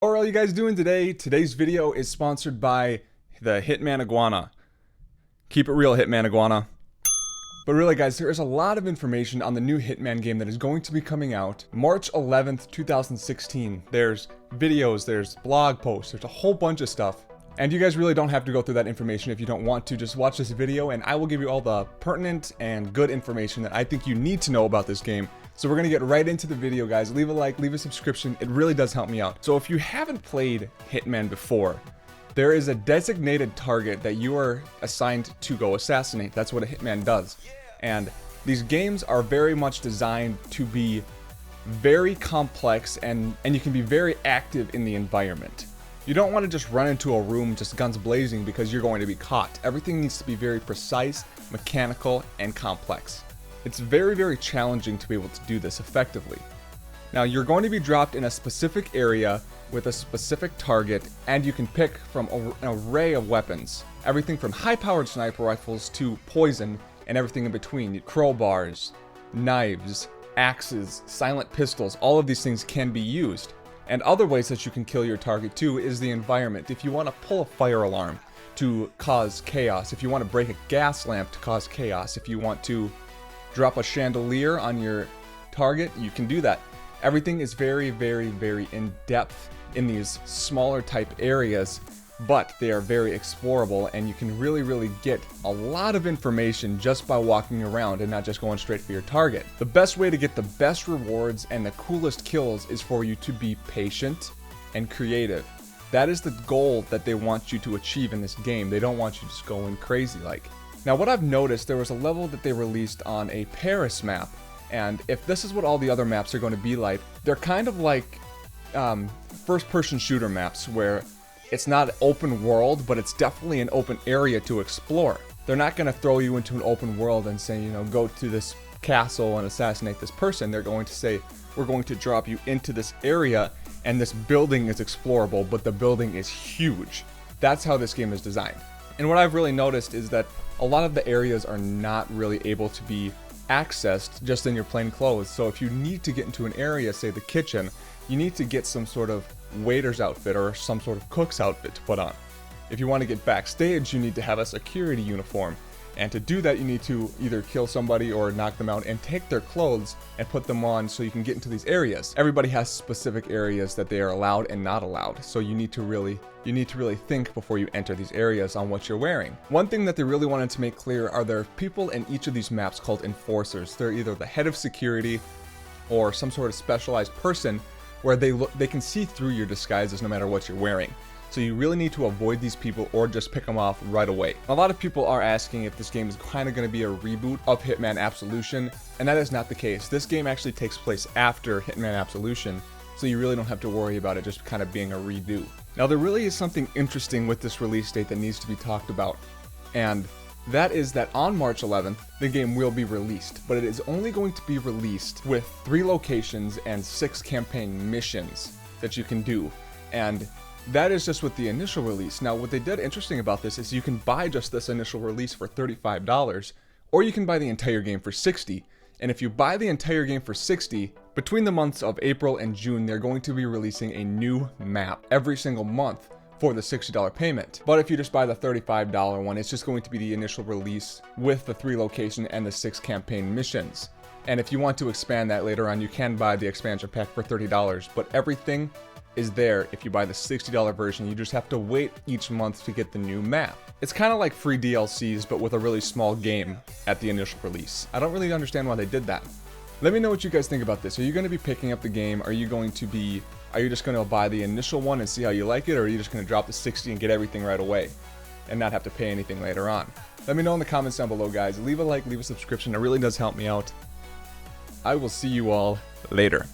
How are all you guys doing today? Today's video is sponsored by the Hitman Iguana. Keep it real, Hitman Iguana. But really guys, there is a lot of information on the new Hitman game that is going to be coming out March 11th, 2016. There's videos, there's blog posts, there's a whole bunch of stuff. And you guys really don't have to go through that information if you don't want to. Just watch this video and I will give you all the pertinent and good information that I think you need to know about this game. So we're gonna get right into the video, guys. Leave a like, leave a subscription. It really does help me out. So if you haven't played Hitman before, there is a designated target that you are assigned to go assassinate. That's what a Hitman does. And these games are very much designed to be very complex and you can be very active in the environment. You don't want to just run into a room just guns blazing because you're going to be caught. Everything needs to be very precise, mechanical, and complex. It's very, very challenging to be able to do this effectively. Now, you're going to be dropped in a specific area with a specific target, and you can pick from an array of weapons. Everything from high-powered sniper rifles to poison and everything in between. Crowbars, knives, axes, silent pistols, all of these things can be used. And other ways that you can kill your target too is the environment. If you want to pull a fire alarm to cause chaos, if you want to break a gas lamp to cause chaos, if you want to drop a chandelier on your target, you can do that. Everything is very, very, very in depth in these smaller type areas, but they are very explorable and you can really, really get a lot of information just by walking around and not just going straight for your target. The best way to get the best rewards and the coolest kills is for you to be patient and creative. That is the goal that they want you to achieve in this game. They don't want you just going crazy like. Now what I've noticed, there was a level that they released on a Paris map, and if this is what all the other maps are going to be like, they're kind of like first-person shooter maps where it's not open world, but it's definitely an open area to explore. They're not going to throw you into an open world and say, you know, go to this castle and assassinate this person. They're going to say, we're going to drop you into this area and this building is explorable, but the building is huge. That's how this game is designed. And what I've really noticed is that a lot of the areas are not really able to be accessed just in your plain clothes. So if you need to get into an area, say the kitchen, you need to get some sort of waiter's outfit or some sort of cook's outfit to put on. If you want to get backstage, you need to have a security uniform. And to do that, you need to either kill somebody or knock them out and take their clothes and put them on so you can get into these areas. Everybody has specific areas that they are allowed and not allowed. So you need to really think before you enter these areas on what you're wearing. One thing that they really wanted to make clear are there are people in each of these maps called enforcers. They're either the head of security or some sort of specialized person where they can see through your disguises no matter what you're wearing. So you really need to avoid these people or just pick them off right away. A lot of people are asking if this game is kind of going to be a reboot of Hitman Absolution, and that is not the case. This game actually takes place after Hitman Absolution, so you really don't have to worry about it just kind of being a redo. Now there really is something interesting with this release date that needs to be talked about, and that is that on March 11th, the game will be released, but it is only going to be released with 3 locations and 6 campaign missions that you can do, and that is just with the initial release. Now what they did interesting about this is you can buy just this initial release for $35, or you can buy the entire game for $60. And if you buy the entire game for $60, between the months of April and June, they're going to be releasing a new map every single month for the $60 payment. But if you just buy the $35 one, it's just going to be the initial release with the 3 location and the 6 campaign missions. And if you want to expand that later on, you can buy the expansion pack for $30, but everything is there if you buy the $60 version. You just have to wait each month to get the new map. It's kind of like free DLCs, but with a really small game at the initial release. I don't really understand why they did that. Let me know what you guys think about this. Are you going to be picking up the game? Are you just going to buy the initial one and see how you like it? Or are you just going to drop the 60 and get everything right away and not have to pay anything later on? Let me know in the comments down below, guys. Leave a like, leave a subscription. It really does help me out. I will see you all later.